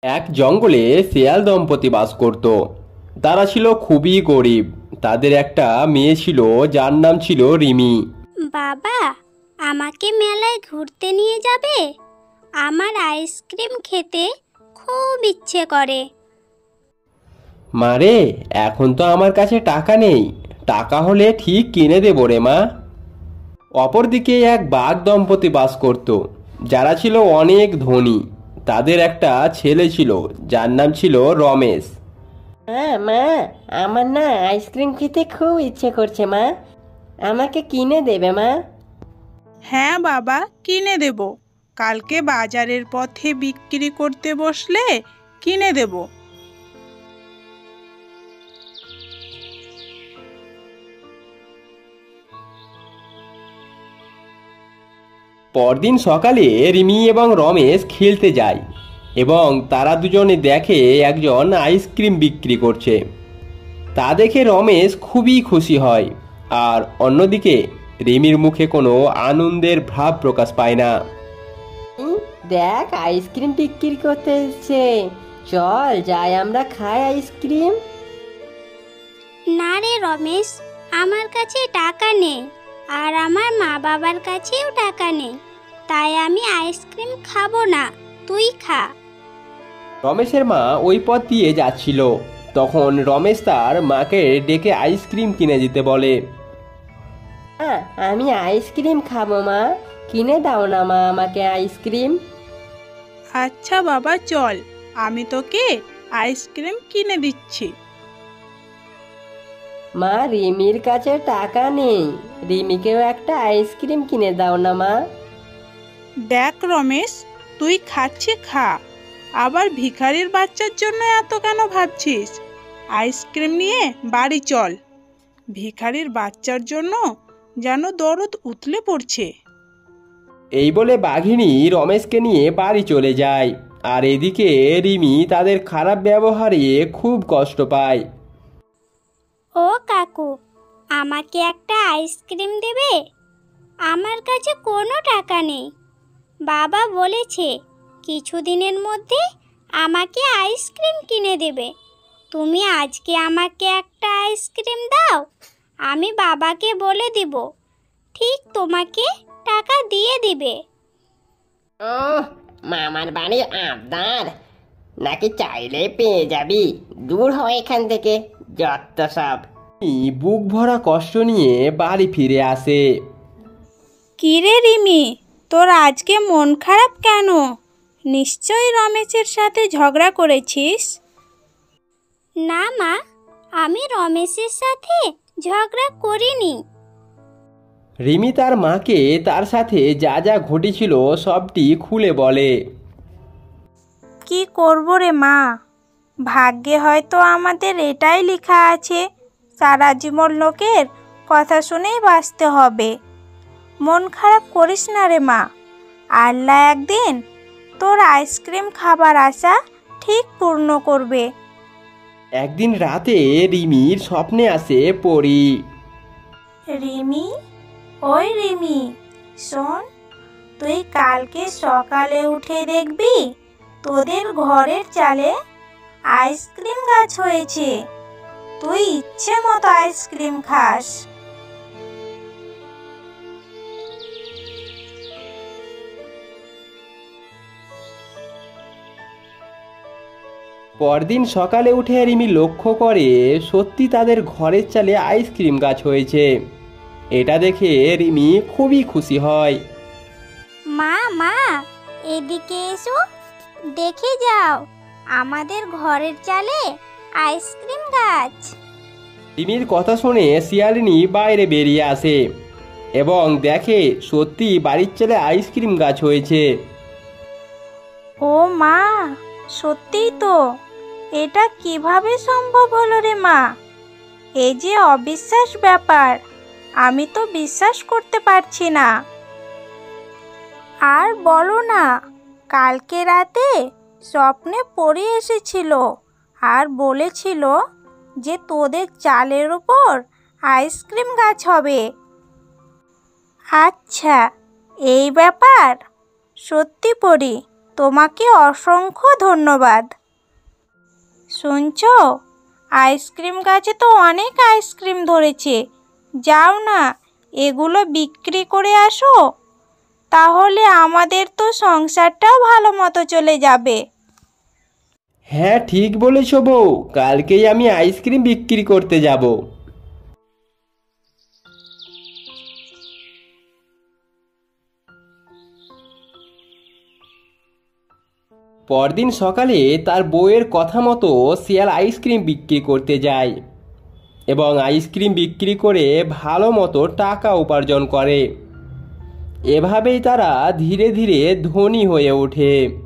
এক জঙ্গলে শেয়াল দম্পতি বাস করত। তারা ছিল খুবই গরিব। তাদের একটা মেয়ে ছিল যার নাম ছিল রিমি। বাবা, আমাকে মেলায় ঘুরতে নিয়ে যাবে? আমার আইসক্রিম খেতে খুব ইচ্ছে করে। মারে, এখন তো আমার কাছে টাকা নেই। টাকা হলে ঠিক কিনে দেবো রে মা। অপরদিকে এক বাঘ দম্পতি বাস করত, যারা ছিল অনেক ধনী। তাদের একটা ছেলে ছিল যার নাম ছিল রমেশ। হ্যাঁ মা, আমার না আইসক্রিম খেতে খুব ইচ্ছে করছে মা, আমাকে কিনে দেবে মা? হ্যাঁ বাবা, কিনে দেব। কালকে বাজারের পথে বিক্রি করতে বসলে কিনে দেব। পরদিন সকালে রিমি এবং রমেশ খেলতে যায় এবং তারা দুজনে দেখে একজন আইসক্রিম বিক্রি করছে। তা দেখে রমেশ খুবই খুশি হয়, আর অন্যদিকে রিমির মুখে কোনো আনন্দের ভাব প্রকাশ পায় না। দেখ, আইসক্রিম বিক্রি করতে এসছে, চল যাই আমরা খাই আইসক্রিম। না রে রমেশ, আমার কাছে টাকা নেই, আর আমার মা বাবার কাছেও টাকা নেই, তাই আমি আইসক্রিম খাবো না, তুই খা। রমেশের মা ওই পথ দিয়ে যাচ্ছিল, তখন রমেশ তার মাকে ডেকে আইসক্রিম কিনে দিতে বলে। হ্যাঁ, আমি আইসক্রিম খাবো মা, কিনে দাও না মা আমাকে আইসক্রিম। আচ্ছা বাবা, চল, আমি তোকে আইসক্রিম কিনে দিচ্ছি। মা, রিমির কাছে টাকা নেই, রিমিকেও একটা আইসক্রিম কিনে দাও না মা। দেখ রমেশ, তুই খাচ্ছি খা, আবার ভিখারির বাচ্চার জন্য এত কেন ভাবছিস? আইসক্রিম নিয়ে বাড়ি চল। ভিখারির বাচ্চার জন্য যেন দরদ উতলে পড়ছে। এই বলে বাঘিনী রমেশকে নিয়ে বাড়ি চলে যায়, আর এদিকে রিমি তাদের খারাপ ব্যবহারে খুব কষ্ট পায়। ও কাকু, আমাকে একটা আইসক্রিম দেবে? আমার কাছে কোনো টাকা নেই। বাবা বলেছে কিছুদিনের মধ্যে আমাকে আইসক্রিম কিনে দেবে। তুমি আজকে আমাকে একটা আইসক্রিম দাও, আমি বাবাকে বলে দিব, ঠিক তোমাকে টাকা দিয়ে দিবে। ও, মামার বাড়ির আবদার নাকি চাইলে পেয়ে যাবি, দূর হয় এখান থেকে, যত সব। বুক ভরা কষ্ট নিয়ে বাড়ি ফিরে আসে। কিরে রিমি, তোর আজকে মন খারাপ কেন? নিশ্চয়ই রমেশের সাথে ঝগড়া করেছিস। না মা, আমি রমেশের সাথে ঝগড়া করিনি। রিমি তার মাকে তার সাথে যা যা ঘটেছিল সবটি খুলে বলে। কি করব রে মা, ভাগ্যে হয়তো আমাদের এটাই লেখা আছে, সারা জীবন লোকের কথা শুনেই বাঁচতে হবে। মন খারাপ করিস না রে মা, আল্লাহ একদিন তোর আইসক্রিম খাবার আশা ঠিক পূর্ণ করবে। একদিন রাতে রিমির স্বপ্নে আসে পরী। রিমি, ওই রিমি, শোন, তুই কালকে সকালে উঠে দেখবি তোদের ঘরের চালে আইসক্রিম গাছ হয়েছে, তুই ইচ্ছে মতো আইসক্রিম খাস। পরদিন সকালে উঠে রিমি লক্ষ্য করে সত্যি তাদের ঘরের চালে আইসক্রিম গাছ হয়েছে। এটা দেখে রিমি খুবই খুশি হয়। মা মা, এদিকে এসো, দেখে যাও আমাদের ঘরের চালে আইসক্রিম গাছ। রিমির কথা শুনে শিয়ালিনী বাইরে বেরিয়ে আসে এবং দেখে সত্যি বাড়ির চালে আইসক্রিম গাছ হয়েছে। ও মা, সত্যিই তো, এটা কিভাবে সম্ভব হলো রে মা? এই যে অবিশ্বাস ব্যাপার, আমি তো বিশ্বাস করতে পারছি না। আর বলো না, কালকে রাতে স্বপ্নে পড়ে এসেছিল আর বলেছিল যে তোদের চালের উপর আইসক্রিম গাছ হবে। আচ্ছা, এই ব্যাপার? সত্যি পড়ি, তোমাকে অসংখ্য ধন্যবাদ। শুনছো, আইসক্রিম গাছে তো অনেক আইসক্রিম ধরেছে। যাও না, এগুলো বিক্রি করে আসো, তাহলে আমাদের তো সংসারটাও ভালো মতো চলে যাবে। হ্যাঁ, ঠিক বলেছ বউ, কালকেই আমি আইসক্রিম বিক্রি করতে যাব। পরদিন সকালে তার বউয়ের কথা মতো শিয়াল আইসক্রিম বিক্রি করতে যায় এবং আইসক্রিম বিক্রি করে ভালো মতো টাকা উপার্জন করে। এভাবেই তারা ধীরে ধীরে ধনী হয়ে ওঠে।